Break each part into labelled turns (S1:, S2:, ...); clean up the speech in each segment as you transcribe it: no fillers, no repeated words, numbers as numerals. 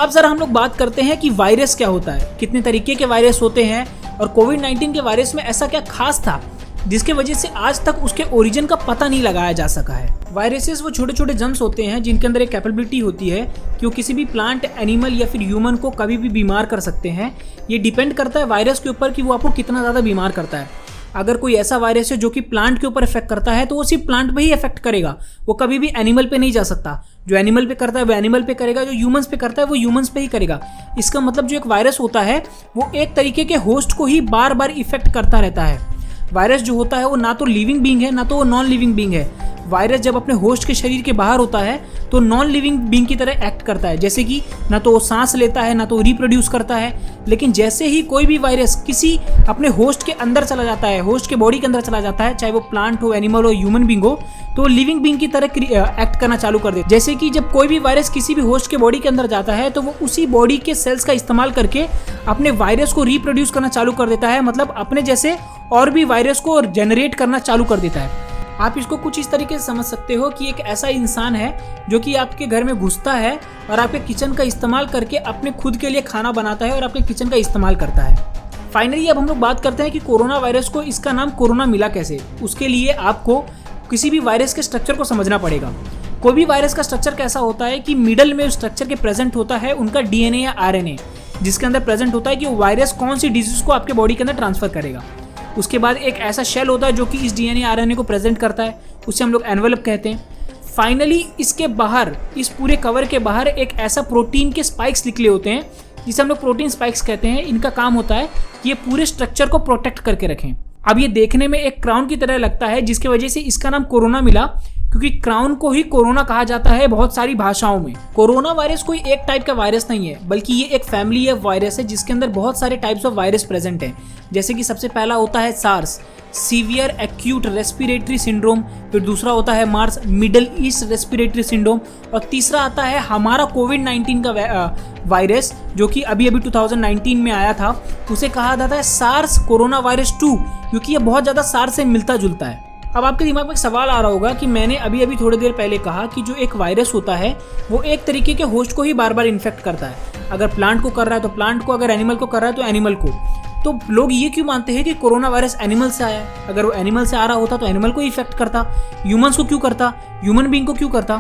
S1: अब जरा हम लोग बात करते हैं कि वायरस क्या होता है, कितने तरीके के वायरस होते हैं और कोविड-19 के वायरस में ऐसा क्या खास था जिसके वजह से आज तक उसके ओरिजिन का पता नहीं लगाया जा सका है। वायरसेस वो छोटे छोटे जर्म्स होते हैं जिनके अंदर एक कैपेबिलिटी होती है कि वो किसी भी प्लांट, एनिमल या फिर ह्यूमन को कभी भी बीमार कर सकते हैं। ये डिपेंड करता है वायरस के ऊपर कि वो आपको कितना ज़्यादा बीमार करता है। अगर कोई ऐसा वायरस है जो कि प्लांट के ऊपर इफेक्ट करता है तो वो सिर्फ प्लांट पे ही इफेक्ट करेगा, वो कभी भी एनिमल पे नहीं जा सकता। जो एनिमल पे करता है वो एनिमल पे करेगा, जो ह्यूमंस पे करता है वो ह्यूमंस पे ही करेगा। इसका मतलब जो एक वायरस होता है वो एक तरीके के होस्ट को ही बार बार इफेक्ट करता रहता है। वायरस जो होता है वो ना तो लिविंग बीइंग है ना तो वो नॉन लिविंग बीइंग है। वायरस जब अपने होस्ट के शरीर के बाहर होता है तो नॉन लिविंग बीइंग की तरह एक्ट करता है, जैसे कि ना तो वो सांस लेता है ना तो रिप्रोड्यूस करता है। लेकिन जैसे ही कोई भी वायरस किसी अपने होस्ट के अंदर चला जाता है, होस्ट के बॉडी के अंदर चला जाता है, चाहे वो प्लांट हो, एनिमल हो, ह्यूमन बीइंग हो, तो लिविंग बीइंग की तरह एक्ट करना चालू कर देता है। जैसे कि जब कोई भी वायरस किसी भी होस्ट के बॉडी के अंदर जाता है तो वो उसी बॉडी के सेल्स का इस्तेमाल करके अपने वायरस को रिप्रोड्यूस करना चालू कर देता है, मतलब अपने जैसे और भी वायरस को जनरेट करना चालू कर देता है। आप इसको कुछ इस तरीके से समझ सकते हो कि एक ऐसा इंसान है जो कि आपके घर में घुसता है और आपके किचन का इस्तेमाल करके अपने खुद के लिए खाना बनाता है और आपके किचन का इस्तेमाल करता है। फाइनली अब हम लोग बात करते हैं कि कोरोना वायरस को इसका नाम कोरोना मिला कैसे। उसके लिए आपको किसी भी वायरस के स्ट्रक्चर को समझना पड़ेगा। कोई भी वायरस का स्ट्रक्चर कैसा होता है कि मिडल में स्ट्रक्चर के प्रेजेंट होता है उनका डीएनए या आरएनए, जिसके अंदर प्रेजेंट होता है कि वो वायरस कौन सी डिजीज को आपके बॉडी के अंदर ट्रांसफर करेगा। उसके बाद एक ऐसा शेल होता है जो कि इस डीएनए आरएनए को प्रेजेंट करता है, उसे हम लोग एनवेलप कहते हैं। फाइनली इसके बाहर, इस पूरे कवर के बाहर एक ऐसा प्रोटीन के स्पाइक्स निकले होते हैं जिसे हम लोग प्रोटीन स्पाइक्स कहते हैं। इनका काम होता है कि ये पूरे स्ट्रक्चर को प्रोटेक्ट करके रखें। अब ये देखने में एक क्राउन की तरह लगता है, जिसकी वजह से इसका नाम कोरोना मिला, क्योंकि क्राउन को ही कोरोना कहा जाता है बहुत सारी भाषाओं में। कोरोना वायरस कोई एक टाइप का वायरस नहीं है, बल्कि ये एक फैमिली ऑफ वायरस है जिसके अंदर बहुत सारे टाइप्स ऑफ वायरस प्रेजेंट हैं। जैसे कि सबसे पहला होता है SARS, severe acute respiratory syndrome, फिर दूसरा होता है MERS, Middle East respiratory syndrome, और तीसरा आता है हमारा कोविड-19 का वायरस जो कि अभी 2019 में आया था। उसे कहा जाता है सार्स कोरोना वायरस 2, क्योंकि ये बहुत ज़्यादा सार्स से मिलता जुलता है। अब आपके दिमाग में एक सवाल आ रहा होगा कि मैंने अभी थोड़ी देर पहले कहा कि जो एक वायरस होता है वो एक तरीके के होस्ट को ही बार बार इन्फेक्ट करता है। अगर प्लांट को कर रहा है तो प्लांट को, अगर एनिमल को कर रहा है तो एनिमल को। तो लोग ये क्यों मानते हैं कि कोरोना वायरस एनिमल से आया है? अगर वो एनिमल से आ रहा होता तो एनिमल को इफेक्ट करता, ह्यूमंस को क्यों करता, ह्यूमन बीइंग को क्यों करता?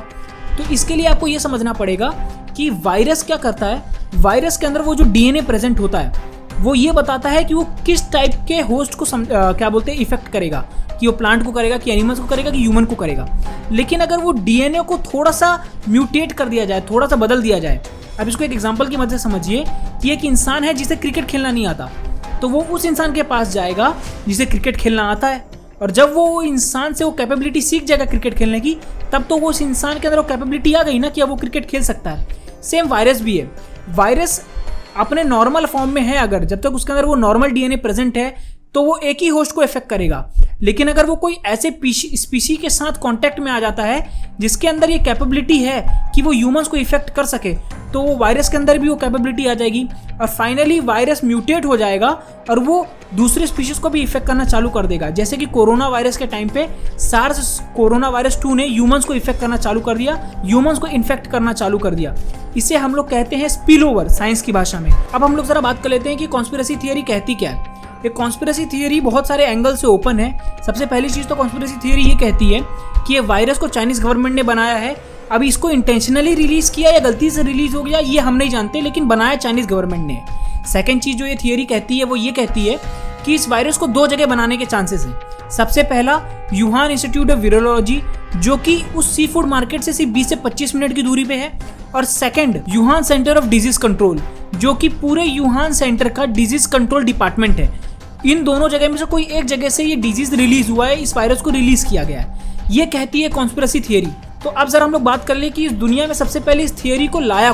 S1: तो इसके लिए आपको ये समझना पड़ेगा कि वायरस क्या करता है। वायरस के अंदर वो जो डीएनए प्रेजेंट होता है वो ये बताता है कि वो किस टाइप के होस्ट को इफेक्ट करेगा, कि वो प्लांट को करेगा, कि एनिमल्स को करेगा, कि ह्यूमन को करेगा। लेकिन अगर वो डीएनए को थोड़ा सा म्यूटेट कर दिया जाए, थोड़ा सा बदल दिया जाए, अब इसको एक एग्जांपल की मदद से समझिए कि एक इंसान है जिसे क्रिकेट खेलना नहीं आता, तो वो उस इंसान के पास जाएगा जिसे क्रिकेट खेलना आता है, और जब वो इंसान से वो कैपेबिलिटी सीख जाएगा क्रिकेट खेलने की, तब तो वो उस इंसान के अंदर वो कैपेबिलिटी आ गई ना कि अब वो क्रिकेट खेल सकता है। सेम वायरस भी है। वायरस अपने नॉर्मल फॉर्म में है, अगर जब तक उसके अंदर वो नॉर्मल डीएनए प्रेजेंट है तो वो एक ही होस्ट को इफेक्ट करेगा। लेकिन अगर वो कोई ऐसे स्पीशी के साथ कांटेक्ट में आ जाता है जिसके अंदर ये कैपेबिलिटी है कि वो ह्यूमंस को इफेक्ट कर सके, तो वो वायरस के अंदर भी वो कैपेबिलिटी आ जाएगी और फाइनली वायरस म्यूटेट हो जाएगा और वो दूसरे स्पीशीज को भी इफेक्ट करना चालू कर देगा। जैसे कि कोरोना वायरस के टाइम पे सार्स कोरोना वायरस 2 ने ह्यूमंस को इफेक्ट करना चालू कर दिया, ह्यूमंस को इन्फेक्ट करना चालू कर दिया। इसे हम लोग कहते हैं स्पिल ओवर साइंस की भाषा में। अब हम लोग जरा बात कर लेते हैं कि कॉन्स्पिरेसी थियरी कहती क्या है। ये कॉन्स्पिरेसी थियरी बहुत सारे एंगल से ओपन है। सबसे पहली चीज तो कॉन्स्पिरेसी थियरी ये कहती है कि ये वायरस को चाइनीज गवर्नमेंट ने बनाया है। अब इसको इंटेंशनली रिलीज किया या गलती से रिलीज हो गया ये हम नहीं जानते, लेकिन बनाया चाइनीज गवर्नमेंट ने। सेकंड चीज जो ये थियरी कहती है वो ये कहती है कि इस वायरस को 2 जगह बनाने के चांसेस हैं। सबसे पहला यूहान इंस्टीट्यूट ऑफ वायरोलॉजी, जो कि उस सी फूड मार्केट से सिर्फ 20 से 25 मिनट की दूरी पे है, और second Wuhan center of disease control, जो कि पूरे यूहान सेंटर का डिजीज कंट्रोल डिपार्टमेंट है। इन दोनों जगह में से कोई एक जगह से ये डिजीज रिलीज हुआ है, इस वायरस को रिलीज किया गया है, ये कहती है कॉन्स्पिरेसी थियरी। तो अब जरा हम लोग बात कर ले कि इस दुनिया में सबसे पहले इस थियरी को लाया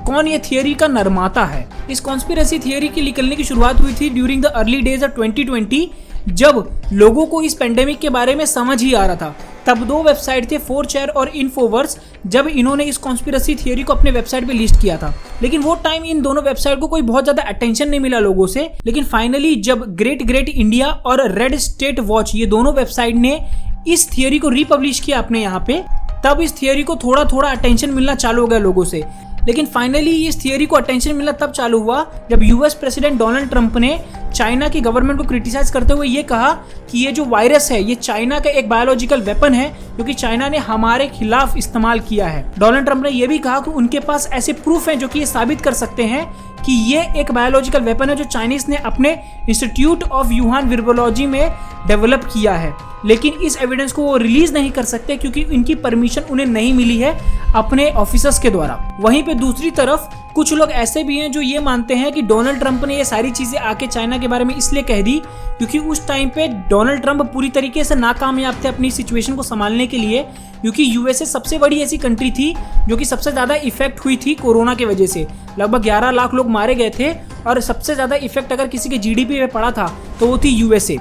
S1: कौन ये थियरी का निर्माता है। इस कॉन्स्पिरेसी थियरी की निकलने की शुरुआत हुई थी during the early days of 2020, जब लोगों को इस पेंडेमिक के बारे में समझ ही आ रहा था। तब 2 वेबसाइट थे, 4chan और इन्फोवर्स, जब इन्होंने इस कॉन्स्पिरेसी थियरी को अपने वेबसाइट पे लिस्ट किया था। लेकिन वो टाइम इन दोनों वेबसाइट को कोई बहुत ज्यादा अटेंशन नहीं मिला लोगों से। लेकिन फाइनली जब ग्रेट इंडिया और रेड स्टेट वॉच, ये दोनों वेबसाइट ने इस थियरी को रीपब्लिश किया अपने यहाँ पे, तब इस थियरी को थोड़ा अटेंशन मिलना चालू हो गया लोगों से। लेकिन फाइनली इस थियोरी को अटेंशन मिलना तब चालू हुआ जब यूएस प्रेसिडेंट डोनाल्ड ट्रंप ने चाइना की गवर्नमेंट को क्रिटिसाइज करते हुए ये कहा कि ये जो वायरस है ये चाइना का एक बायोलॉजिकल वेपन है जो कि चाइना ने हमारे खिलाफ इस्तेमाल किया है। डोनाल्ड ट्रंप ने यह भी कहा कि उनके पास ऐसे प्रूफ हैं जो कि ये साबित कर सकते हैं कि ये एक बायोलॉजिकल वेपन है जो चाइनीज ने अपने इंस्टीट्यूट ऑफ वुहान वायरोलॉजी में डेवलप किया है, लेकिन इस एविडेंस को वो रिलीज नहीं कर सकते क्योंकि इनकी परमिशन उन्हें नहीं मिली है अपने ऑफिसर्स के द्वारा। वहीं पे दूसरी तरफ कुछ लोग ऐसे भी हैं जो ये मानते हैं कि डोनाल्ड ट्रंप ने ये सारी चीजें आके चाइना के बारे में इसलिए कह दी क्योंकि उस टाइम पे डोनाल्ड ट्रंप पूरी तरीके से नाकामयाब थे अपनी सिचुएशन को संभालने के लिए, क्योंकि यूएसए सबसे बड़ी ऐसी कंट्री थी जो कि सबसे ज्यादा इफेक्ट हुई थी कोरोना की वजह से। लगभग 11 लाख लोग मारे गए थे और सबसे ज्यादा इफेक्ट अगर किसी के जीडीपी पे पड़ा था तो वो थी यूएसए।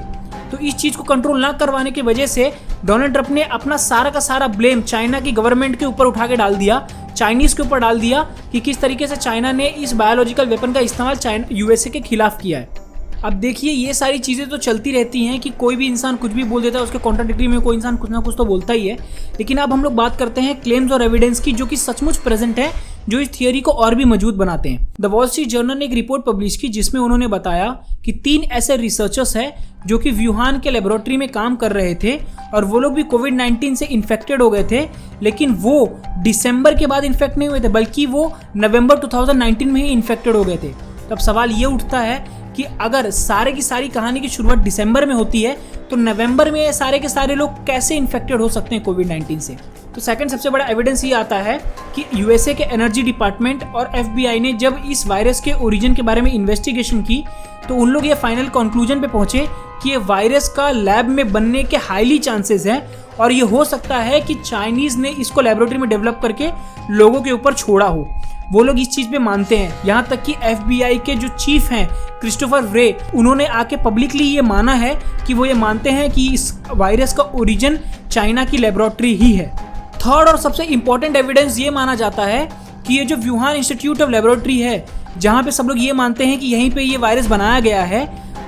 S1: तो इस चीज को कंट्रोल ना करवाने की वजह से डोनाल्ड ट्रंप ने अपना सारा का सारा ब्लेम चाइना की गवर्नमेंट के ऊपर उठा के डाल दिया, चाइनीज के ऊपर डाल दिया कि किस तरीके से चाइना ने इस बायोलॉजिकल वेपन का इस्तेमाल यूएसए के खिलाफ किया है। अब देखिए ये सारी चीज़ें तो चलती रहती हैं कि कोई भी इंसान कुछ भी बोल देता है, उसके कॉन्ट्राडिक्टरी में कोई इंसान कुछ ना कुछ तो बोलता ही है। लेकिन अब हम लोग बात करते हैं क्लेम्स और एविडेंस की जो कि सचमुच प्रेजेंट है, जो इस थियोरी को और भी मजबूत बनाते हैं। द वॉल स्ट्रीट जर्नल ने एक रिपोर्ट पब्लिश की जिसमें उन्होंने बताया कि 3 ऐसे रिसर्चर्स हैं जो कि वुहान के लेबोरेटरी में काम कर रहे थे और वो लोग भी कोविड-19 से इन्फेक्टेड हो गए थे, लेकिन वो दिसंबर के बाद इन्फेक्ट नहीं हुए थे बल्कि वो नवंबर 2019 में ही इन्फेक्टेड हो गए थे। तब सवाल ये उठता है कि अगर सारे की सारी कहानी की शुरुआत दिसंबर में होती है तो नवंबर में सारे के सारे लोग कैसे इन्फेक्टेड हो सकते हैं कोविड-19 से। तो सेकंड सबसे बड़ा एविडेंस ये आता है कि यूएसए के एनर्जी डिपार्टमेंट और एफबीआई ने जब इस वायरस के ओरिजिन के बारे में इन्वेस्टिगेशन की तो उन लोग ये फाइनल कंक्लूजन पे पहुंचे कि ये वायरस का लैब में बनने के हाईली चांसेस हैं और ये हो सकता है कि चाइनीज ने इसको लेबोरेटरी में डेवलप करके लोगों के ऊपर छोड़ा हो। वो लोग इस चीज पे मानते हैं, यहाँ तक कि एफबीआई के जो चीफ हैं क्रिस्टोफर रे, उन्होंने आके पब्लिकली ये माना है कि वो ये मानते हैं कि इस वायरस का ओरिजिन चाइना की लेबोरेटरी ही है। थर्ड और सबसे इंपॉर्टेंट एविडेंस ये माना जाता है कि ये जो वुहान इंस्टीट्यूट ऑफ लेबोरेटरी है जहाँ पे सब लोग ये मानते हैं कि यहीं पे ये वायरस बनाया गया है,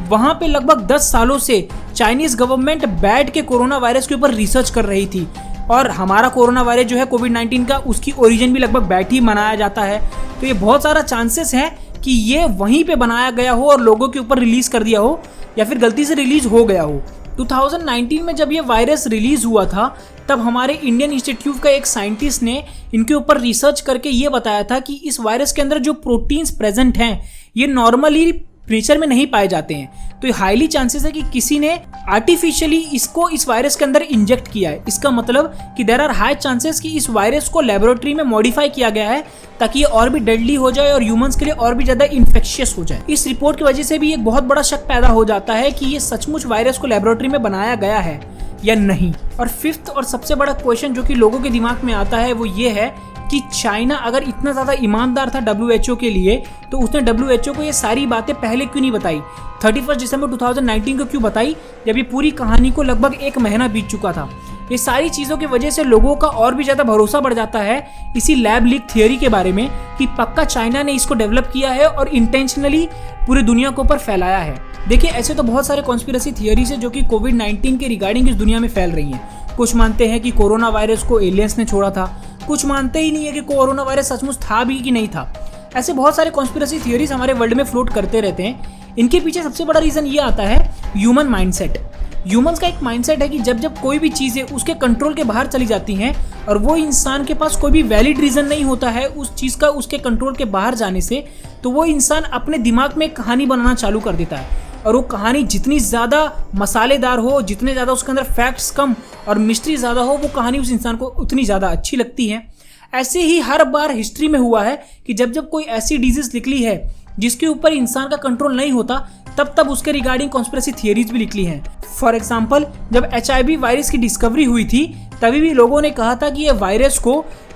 S1: वहाँ पे लगभग 10 सालों से चाइनीज गवर्नमेंट बैठ के कोरोना वायरस के ऊपर रिसर्च कर रही थी और हमारा कोरोना वायरस जो है कोविड-19 का उसकी ओरिजिन भी लगभग बैठ ही मनाया जाता है। तो ये बहुत सारा चांसेस है कि ये वहीं पे बनाया गया हो और लोगों के ऊपर रिलीज कर दिया हो या फिर गलती से रिलीज हो गया हो। 2019 में जब ये वायरस रिलीज हुआ था तब हमारे इंडियन इंस्टीट्यूट का एक साइंटिस्ट ने इनके ऊपर रिसर्च करके ये बताया था कि इस वायरस के अंदर जो प्रोटीन्स प्रेजेंट हैं ये नॉर्मली नेचर में नहीं पाए जाते हैं। तो हाईली चांसेस है कि किसी ने आर्टिफिशियली इसको इस वायरस के अंदर इंजेक्ट किया है। इसका मतलब कि देयर आर हाई चांसेस कि इस वायरस को लेबोरेटरी में मॉडिफाई किया गया है ताकि ये और भी डेडली हो जाए और ह्यूमंस के लिए और भी ज्यादा इन्फेक्शियस हो जाए। इस रिपोर्ट की वजह से भी एक बहुत बड़ा शक पैदा हो जाता है कि ये सचमुच वायरस को लेबोरेटरी में बनाया गया है या नहीं। और फिफ्थ और सबसे बड़ा क्वेश्चन जो कि लोगों के दिमाग में आता है वो ये है कि चाइना अगर इतना ज़्यादा ईमानदार था WHO के लिए तो उसने WHO को ये सारी बातें पहले क्यों नहीं बताई, 31 दिसंबर 2019 को क्यों बताई जब ये पूरी कहानी को लगभग 1 महीना बीत चुका था। ये सारी चीज़ों की वजह से लोगों का और भी ज़्यादा भरोसा बढ़ जाता है इसी लैब लीक थियोरी के बारे में कि पक्का चाइना ने इसको डेवलप किया है और इंटेंशनली पूरी दुनिया के ऊपर फैलाया है। देखिए ऐसे तो बहुत सारे कॉन्स्पिरेसी थियोरीज है जो कि कोविड-19 के रिगार्डिंग इस दुनिया में फैल रही हैं। कुछ मानते हैं कि कोरोना वायरस को एलियंस ने छोड़ा था, कुछ मानते ही नहीं है कि कोरोना वायरस सचमुच था भी कि नहीं था। ऐसे बहुत सारे कॉन्स्पिरेसी थियोरीज हमारे वर्ल्ड में फ्लोट करते रहते हैं। इनके पीछे सबसे बड़ा रीजन ये आता है ह्यूमन माइंडसेट। ह्यूमंस का एक माइंडसेट है कि जब कोई भी चीज़ें उसके कंट्रोल के बाहर चली जाती हैं और वो इंसान के पास कोई भी वैलिड रीज़न नहीं होता है उस चीज़ का उसके कंट्रोल के बाहर जाने से, तो वो इंसान अपने दिमाग में एक कहानी बनाना चालू कर देता है और वो कहानी जितनी ज़्यादा मसालेदार हो, जितने ज़्यादा उसके अंदर फैक्ट्स कम और मिस्ट्री ज़्यादा हो, वो कहानी उस इंसान को उतनी ज़्यादा अच्छी लगती है। ऐसे ही हर बार हिस्ट्री में हुआ है कि जब कोई ऐसी डिजीज निकली है जिसके ऊपर इंसान का कंट्रोल नहीं होता तब उसके रिगार्डिंग कॉन्स्पिरेसी थियरीज भी निकली हैं। फॉर एग्जाम्पल जब HIV वायरस की डिस्कवरी हुई थी तभी भी लोगों ने कहा था कि ये वायरस को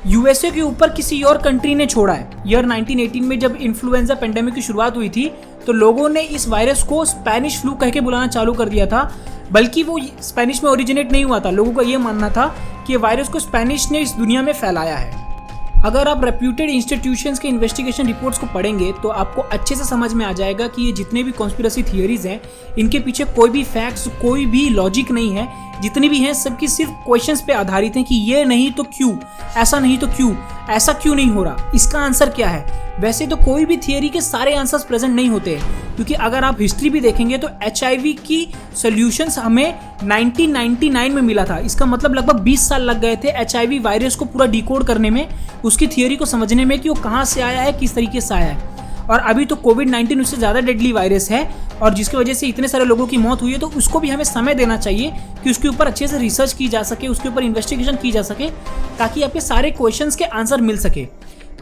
S1: USA के ऊपर किसी और कंट्री ने छोड़ा है। ईयर 1918 में जब इन्फ्लुएंजा पेंडेमिक की शुरुआत हुई थी तो लोगों ने इस वायरस को स्पेनिश फ्लू कह के बुलाना चालू कर दिया था, बल्कि वो स्पेनिश में ओरिजिनेट नहीं हुआ था। लोगों का ये मानना था कि वायरस को स्पेनिश ने इस दुनिया में फैलाया है। अगर आप रेप्यूटेड इंस्टीट्यूशंस के इन्वेस्टिगेशन रिपोर्ट्स को पढ़ेंगे तो आपको अच्छे से समझ में आ जाएगा कि ये जितने भी कॉन्स्पिरेसी थियरीज हैं इनके पीछे कोई भी फैक्ट्स, कोई भी लॉजिक नहीं है। जितनी भी हैं सबकी सिर्फ क्वेश्चंस पे आधारित हैं कि ये नहीं तो क्यों, ऐसा नहीं तो क्यों, ऐसा क्यों नहीं हो रहा, इसका आंसर क्या है। वैसे तो कोई भी थियरी के सारे आंसर्स प्रेजेंट नहीं होते हैं, क्योंकि अगर आप हिस्ट्री भी देखेंगे तो HIV की सॉल्यूशंस हमें 1999 में मिला था। इसका मतलब लगभग 20 साल लग गए थे HIV वायरस को पूरा डिकोड करने में, उसकी थियरी को समझने में कि वो कहाँ से आया है, किस तरीके से आया है। और अभी तो कोविड-19 उससे ज़्यादा डेडली वायरस है और जिसकी वजह से इतने सारे लोगों की मौत हुई है, तो उसको भी हमें समय देना चाहिए कि उसके ऊपर अच्छे से रिसर्च की जा सके, उसके ऊपर इन्वेस्टिगेशन की जा सके, ताकि आपके सारे क्वेश्चंस के आंसर मिल सके।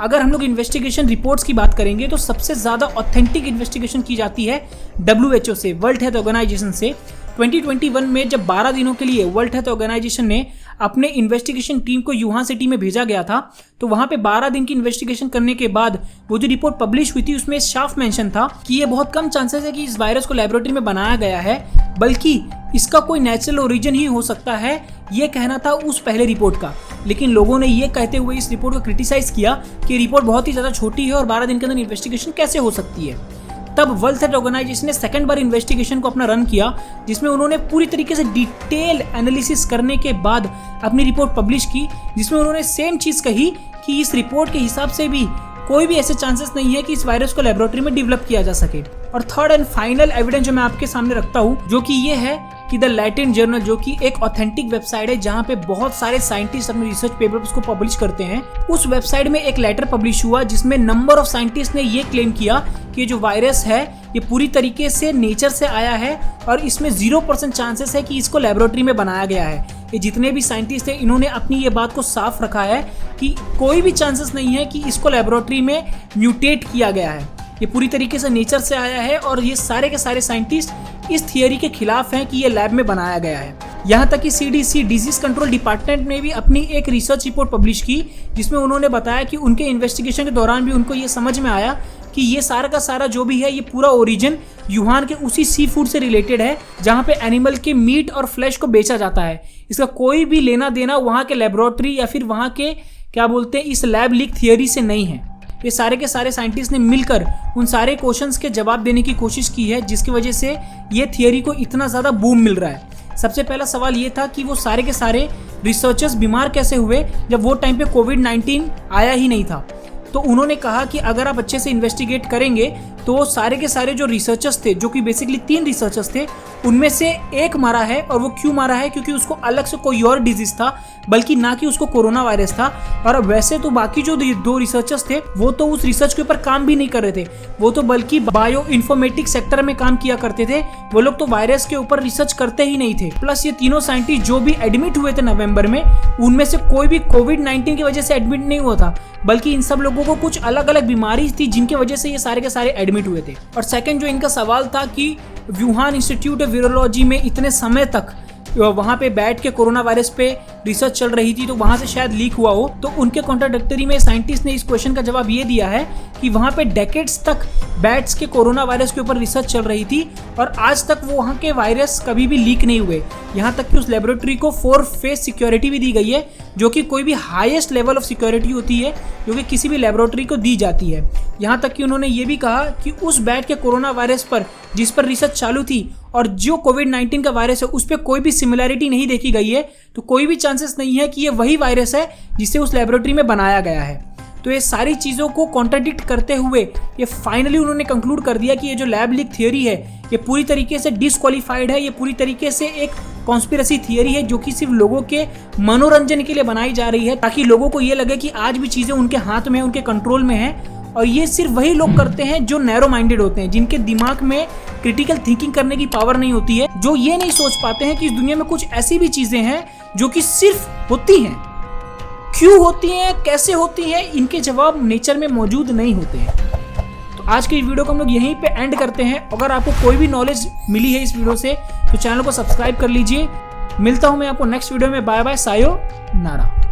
S1: अगर हम लोग इन्वेस्टिगेशन रिपोर्ट्स की बात करेंगे तो सबसे ज़्यादा ऑथेंटिक इन्वेस्टिगेशन की जाती है WHO से, वर्ल्ड हेल्थ ऑर्गेनाइजेशन से। 2021 में जब 12 दिनों के लिए वर्ल्ड हेल्थ ऑर्गेनाइजेशन ने अपने इन्वेस्टिगेशन टीम को यूहान सिटी में भेजा गया था, तो वहां पे 12 दिन की इन्वेस्टिगेशन करने के बाद वो जो रिपोर्ट पब्लिश हुई थी उसमें साफ मेंशन था कि ये बहुत कम चांसेस है कि इस वायरस को लेबोरेटरी में बनाया गया है, बल्कि इसका कोई नेचुरल ओरिजिन ही हो सकता है, ये कहना था उस पहले रिपोर्ट का। लेकिन लोगों ने ये कहते हुए इस रिपोर्ट को क्रिटिसाइज किया कि रिपोर्ट बहुत ही ज़्यादा छोटी है और 12 दिन के अंदर इन्वेस्टिगेशन कैसे हो सकती है। तब वर्ल्ड हेल्थ ऑर्गेनाइजेशन ने सेकंड बार इन्वेस्टिगेशन को अपना रन किया, जिसमें उन्होंने पूरी तरीके से डिटेल एनालिसिस करने के बाद अपनी रिपोर्ट पब्लिश की, जिसमें उन्होंने सेम चीज़ कही कि इस रिपोर्ट के हिसाब से भी कोई भी ऐसे चांसेस नहीं है कि इस वायरस को लेबोरेटरी में डेवलप किया जा सके। और थर्ड एंड फाइनल एविडेंस जो मैं आपके सामने रखता हूँ, जो कि ये है कि द लैटिन जर्नल, जो कि एक ऑथेंटिक वेबसाइट है जहाँ पे बहुत सारे साइंटिस्ट अपने रिसर्च पेपर्स को पब्लिश करते हैं, उस वेबसाइट में एक लेटर पब्लिश हुआ जिसमें नंबर ऑफ साइंटिस्ट ने ये क्लेम किया कि जो वायरस है ये पूरी तरीके से नेचर से आया है और इसमें 0% चांसेस है कि इसको लेबोरेटरी में बनाया गया है। ये जितने भी साइंटिस्ट हैं इन्होंने अपनी ये बात को साफ रखा है कि कोई भी चांसेस नहीं है कि इसको लेबोरेटरी में म्यूटेट किया गया है, ये पूरी तरीके से नेचर से आया है। और ये सारे के सारे साइंटिस्ट इस थियरी के खिलाफ हैं कि ये लैब में बनाया गया है। यहाँ तक कि CDC डिजीज कंट्रोल डिपार्टमेंट ने भी अपनी एक रिसर्च रिपोर्ट पब्लिश की, जिसमें उन्होंने बताया कि उनके इन्वेस्टिगेशन के दौरान भी उनको ये समझ में आया कि ये सारा का सारा जो भी है ये पूरा ओरिजिन यूहान के उसी सी फूड से रिलेटेड है जहाँ पे एनिमल के मीट और फ्लैश को बेचा जाता है। इसका कोई भी लेना देना वहाँ के लेबोरेटरी या फिर वहाँ के क्या बोलते हैं इस लैब लीक थियरी से नहीं है। ये सारे के सारे साइंटिस्ट ने मिलकर उन सारे क्वेश्चंस के जवाब देने की कोशिश की है, जिसकी वजह से ये थियरी को इतना ज़्यादा बूम मिल रहा है। सबसे पहला सवाल ये था कि वो सारे के सारे रिसर्चर्स बीमार कैसे हुए जब वो टाइम पे कोविड-19 आया ही नहीं था। तो उन्होंने कहा कि अगर आप अच्छे से इन्वेस्टिगेट करेंगे तो सारे के सारे जो रिसर्चर्स थे, जो कि बेसिकली 3 रिसर्चर्स थे, उनमें से एक मारा है। और वो क्यों मारा है? क्योंकि उसको अलग से कोई और डिजीज था, बल्कि ना कि उसको कोरोना वायरस था। और वैसे तो बाकी जो 2 रिसर्चर्स थे वो तो उस रिसर्च के ऊपर काम भी नहीं कर रहे थे, वो तो बल्कि बायो इन्फॉर्मेटिक्स सेक्टर में काम किया करते थे। वो लोग तो वायरस के ऊपर रिसर्च करते ही नहीं थे। प्लस ये तीनों साइंटिस्ट जो भी एडमिट हुए थे नवंबर में, उनमें से कोई भी कोविड-19 की वजह से एडमिट नहीं हुआ था, बल्कि इन सब लोगों को कुछ अलग अलग बीमारी थी जिनकी वजह से ये सारे के सारे एडमिट हुए थे। और सेकंड जो इनका सवाल था कि वुहान इंस्टीट्यूट ऑफ वायरोलॉजी में इतने समय तक वहाँ पे बैठ के कोरोना वायरस पे रिसर्च चल रही थी, तो वहाँ से शायद लीक हुआ हो। तो उनके कॉन्ट्राडिक्टरी में साइंटिस्ट ने इस क्वेश्चन का जवाब ये दिया है कि वहाँ पे डेकेड्स तक बैट्स के कोरोना वायरस के ऊपर रिसर्च चल रही थी और आज तक वो वहाँ के वायरस कभी भी लीक नहीं हुए। यहाँ तक कि उस लेबोरेटरी को 4 फेस सिक्योरिटी भी दी गई है, जो कि कोई भी हाईएस्ट लेवल ऑफ सिक्योरिटी होती है जो कि किसी भी लेबोरेटरी को दी जाती है। यहाँ तक कि उन्होंने ये भी कहा कि उस बैट के कोरोना वायरस पर जिस पर रिसर्च चालू थी और जो कोविड-19 का वायरस है उस पर कोई भी सिमिलैरिटी नहीं देखी गई है, तो कोई भी चांसेस नहीं है कि ये वही वायरस है जिसे उस लेबोरेटरी में बनाया गया है। तो ये सारी चीज़ों को कॉन्ट्राडिक्ट करते हुए ये फाइनली उन्होंने कंक्लूड कर दिया कि ये जो लैब लीक थियरी है ये पूरी तरीके से डिसक्वालीफाइड है, ये पूरी तरीके से एक कॉन्स्पिरेसी थियरी है जो कि सिर्फ लोगों के मनोरंजन के लिए बनाई जा रही है, ताकि लोगों को ये लगे कि आज भी चीज़ें उनके हाथ में, उनके कंट्रोल में है। और ये सिर्फ वही लोग करते हैं जो नैरो माइंडेड होते हैं, जिनके दिमाग में क्रिटिकल थिंकिंग करने की पावर नहीं होती है, जो ये नहीं सोच पाते हैं कि इस दुनिया में कुछ ऐसी भी चीज़ें हैं जो कि सिर्फ होती हैं। क्यों होती हैं, कैसे होती हैं, इनके जवाब नेचर में मौजूद नहीं होते हैं। तो आज की वीडियो को हम लोग यहीं पे एंड करते हैं। अगर आपको कोई भी नॉलेज मिली है इस वीडियो से तो चैनल को सब्सक्राइब कर लीजिए। मिलता हूं मैं आपको नेक्स्ट वीडियो में। बाय बाय, सायो नारा।